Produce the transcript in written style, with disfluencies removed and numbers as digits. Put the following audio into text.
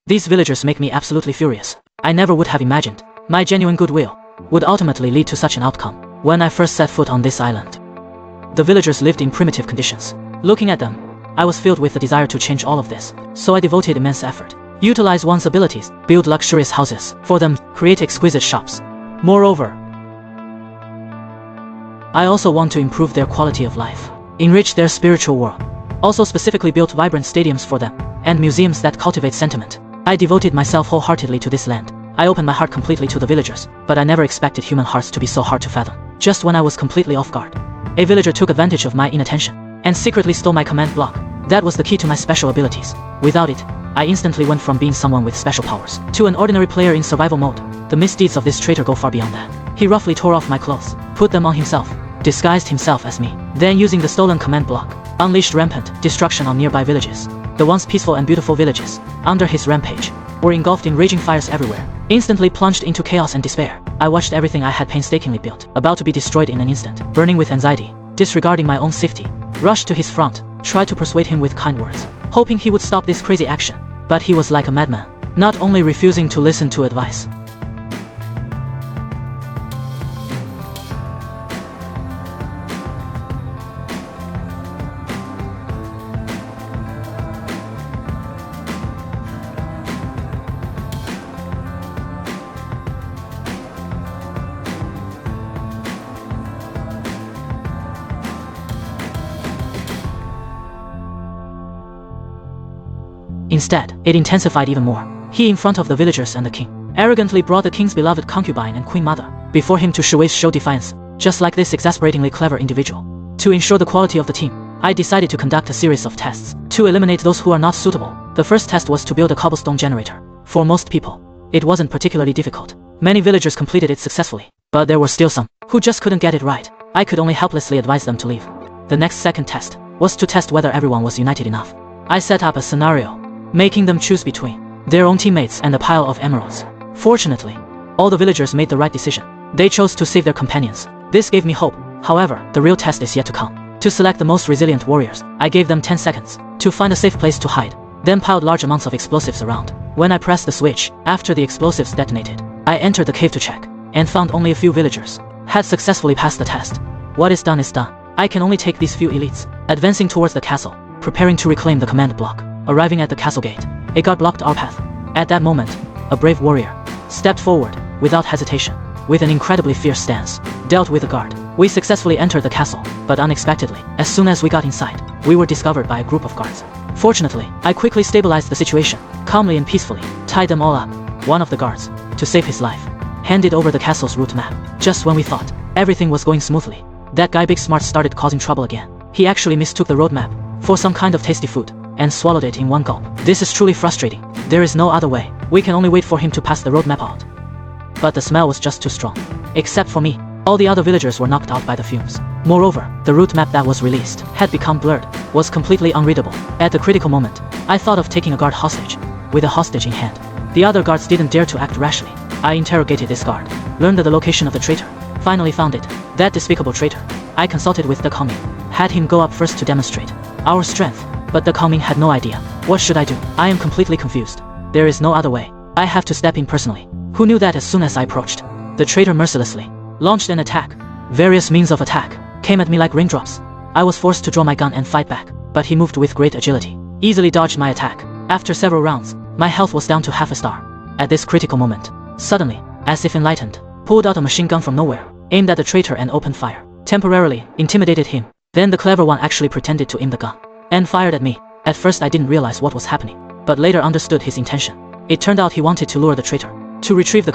These villagers make me absolutely furious. I never would have imagined my genuine goodwill would ultimately lead to such an outcome. When I first set foot on this island, the villagers lived in primitive conditions. Looking at them, I was filled with the desire to change all of this, so I devoted immense effort. Utilize one's abilities, build luxurious houses for them, create exquisite shops. Moreover, I also want to improve their quality of life, enrich their spiritual world. Also specifically built vibrant stadiums for them, and museums that cultivate sentiment. I devoted myself wholeheartedly to this land. I opened my heart completely to the villagers, but I never expected human hearts to be so hard to fathom. Just when I was completely off guard, a villager took advantage of my inattention, and secretly stole my command block. That was the key to my special abilities. Without it, I instantly went from being someone with special powers to an ordinary player in survival mode. The misdeeds of this traitor go far beyond that. He roughly tore off my clothes, put them on himself, disguised himself as me, then using the stolen command block, unleashed rampant destruction on nearby villages. The once peaceful and beautiful villages, under his rampage, were engulfed in raging fires everywhere, instantly plunged into chaos and despair. I watched everything I had painstakingly built, about to be destroyed in an instant. Burning with anxiety, disregarding my own safety, rushed to his front, tried to persuade him with kind words, hoping he would stop this crazy action. But he was like a madman, not only refusing to listen to advice, instead, it intensified even more. He, in front of the villagers and the king, arrogantly brought the king's beloved concubine and queen mother before him to show defiance, just like this exasperatingly clever individual. To ensure the quality of the team, I decided to conduct a series of tests to eliminate those who are not suitable. The first test was to build a cobblestone generator. For most people, it wasn't particularly difficult. Many villagers completed it successfully, but there were still some who just couldn't get it right. I could only helplessly advise them to leave. The second test was to test whether everyone was united enough. I set up a scenario, making them choose between their own teammates and a pile of emeralds. Fortunately, all the villagers made the right decision. They chose to save their companions. This gave me hope. However, the real test is yet to come. To select the most resilient warriors, I gave them 10 seconds to find a safe place to hide, then piled large amounts of explosives around. When I pressed the switch, after the explosives detonated, I entered the cave to check, and found only a few villagers had successfully passed the test. What is done is done. I can only take these few elites, advancing towards the castle, preparing to reclaim the command block. Arriving at the castle gate, a guard blocked our path. At that moment, a brave warrior stepped forward, without hesitation, with an incredibly fierce stance, dealt with the guard. We successfully entered the castle, but unexpectedly, as soon as we got inside, we were discovered by a group of guards. Fortunately, I quickly stabilized the situation, calmly and peacefully, tied them all up. One of the guards, to save his life, handed over the castle's route map. Just when we thought everything was going smoothly, that guy Big Smart started causing trouble again. He actually mistook the roadmap for some kind of tasty food, and swallowed it in one gulp. This is truly frustrating. There is no other way. We can only wait for him to pass the roadmap out. But the smell was just too strong. Except for me, all the other villagers were knocked out by the fumes. Moreover, the route map that was released had become blurred, was completely unreadable. At the critical moment, I thought of taking a guard hostage, with a hostage in hand. The other guards didn't dare to act rashly. I interrogated this guard, learned the location of the traitor, finally found it. That despicable traitor. I consulted with the Kongming, had him go up first to demonstrate our strength. But the Kongming had no idea. What should I do? I am completely confused. There is no other way. I have to step in personally. Who knew that as soon as I approached, the traitor mercilessly launched an attack. Various means of attack came at me like raindrops. I was forced to draw my gun and fight back, but he moved with great agility, easily dodged my attack. After several rounds, my health was down to half a star. At this critical moment, suddenly, as if enlightened, pulled out a machine gun from nowhere, aimed at the traitor and opened fire. Temporarily intimidated him. Then the clever one actually pretended to aim the gun and fired at me. At first I didn't realize what was happening, but later understood his intention. It turned out he wanted to lure the traitor to retrieve the